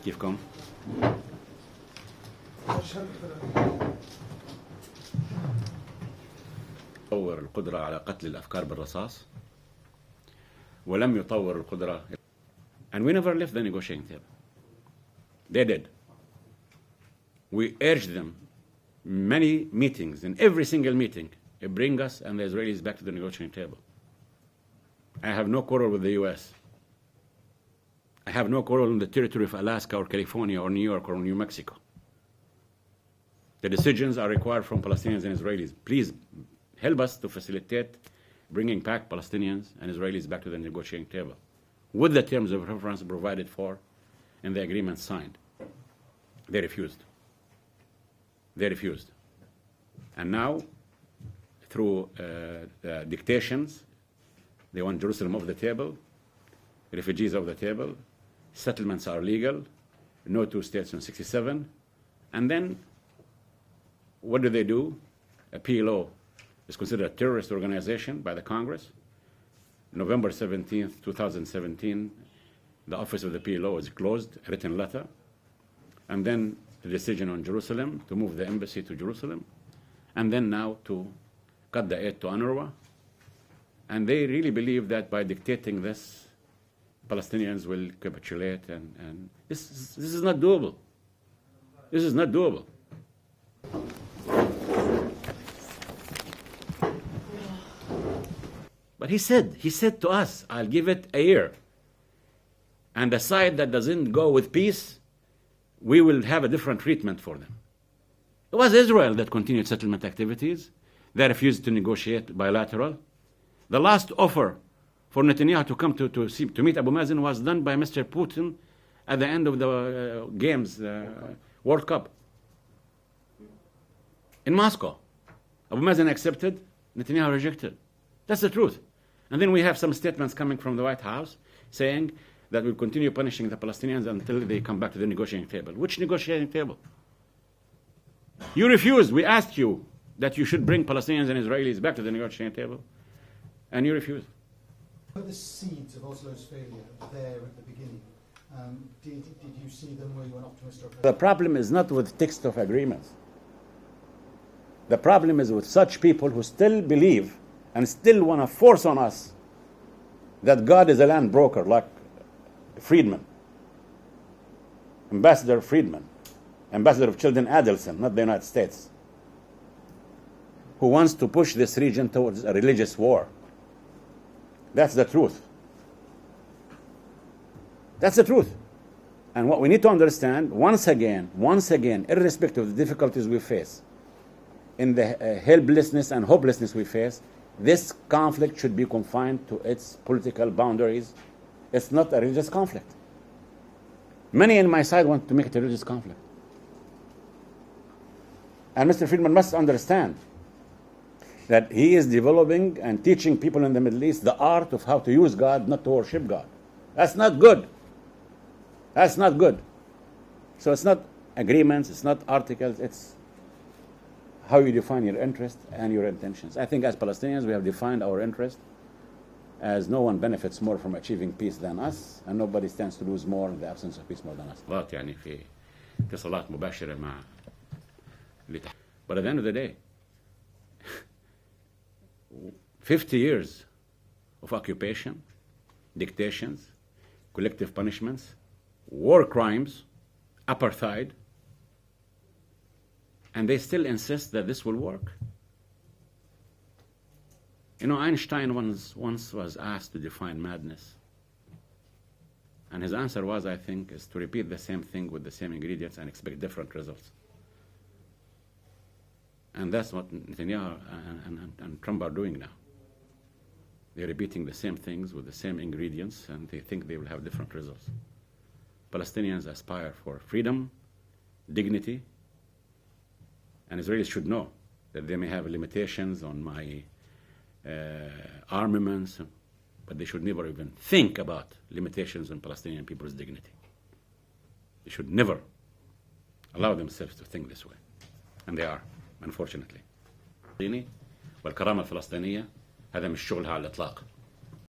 كيفكم؟ طور القدرة على قتل الأفكار بالرصاص ولم يطور القدرة. And we never left the negotiating table. They did. We urged them many meetings, in every single meeting, bring us and the Israelis back to the negotiating table. I have no quarrel with the U.S. I have no quarrel in the territory of Alaska or California or New York or New Mexico. The decisions are required from Palestinians and Israelis. Please help us to facilitate bringing back Palestinians and Israelis back to the negotiating table with the terms of reference provided for in the agreement signed. They refused. They refused. And now, through dictations, they want Jerusalem off the table, refugees off the table, settlements are legal, no two states in 67, and then what do? A PLO is considered a terrorist organization by the Congress. November 17th, 2017, the office of the PLO is closed, a written letter, and then the decision on Jerusalem to move the embassy to Jerusalem, and then now to cut the aid to UNRWA. And they really believe that by dictating this, Palestinians will capitulate, and this is not doable. This is not doable. But he said to us, I'll give it a year. And the side that doesn't go with peace, we will have a different treatment for them. It was Israel that continued settlement activities. They refused to negotiate bilateral. The last offer for Netanyahu to come to meet Abu Mazen was done by Mr. Putin at the end of the games, World Cup, in Moscow. Abu Mazen accepted, Netanyahu rejected. That's the truth. And then we have some statements coming from the White House saying that we'll continue punishing the Palestinians until they come back to the negotiating table. Which negotiating table? You refused. We asked you that you should bring Palestinians and Israelis back to the negotiating table, and you refused. The seeds of Oslo's failure there at the beginning, did you see them? Were you an optimist or a... The problem is not with text of agreements. The problem is with such people who still believe and still want to force on us that God is a land broker, like Friedman, Ambassador Friedman, Ambassador of Children Adelson, not the United States, who wants to push this region towards a religious war. That's the truth. That's the truth. And what we need to understand, once again, irrespective of the difficulties we face, in the helplessness and hopelessness we face, this conflict should be confined to its political boundaries. It's not a religious conflict. Many on my side want to make it a religious conflict. And Mr. Friedman must understand that he is developing and teaching people in the Middle East the art of how to use God, not to worship God. That's not good. That's not good. So it's not agreements, it's not articles, it's how you define your interest and your intentions. I think as Palestinians we have defined our interest as no one benefits more from achieving peace than us, and nobody stands to lose more in the absence of peace more than us. يعني في اتصالات مباشرة مع But at the end of the day, 50 years of occupation, dictations, collective punishments, war crimes, apartheid, and they still insist that this will work. You know, Einstein once was asked to define madness. And his answer was, I think, is to repeat the same thing with the same ingredients and expect different results. And that's what Netanyahu and Trump are doing now. They're repeating the same things with the same ingredients, and they think they will have different results. Palestinians aspire for freedom, dignity, and Israelis should know that they may have limitations on my armaments, but they should never even think about limitations on Palestinian people's dignity. They should never allow themselves to think this way. And they are, unfortunately. والكرامة الفلسطينية هذا مش شغلها على الإطلاق.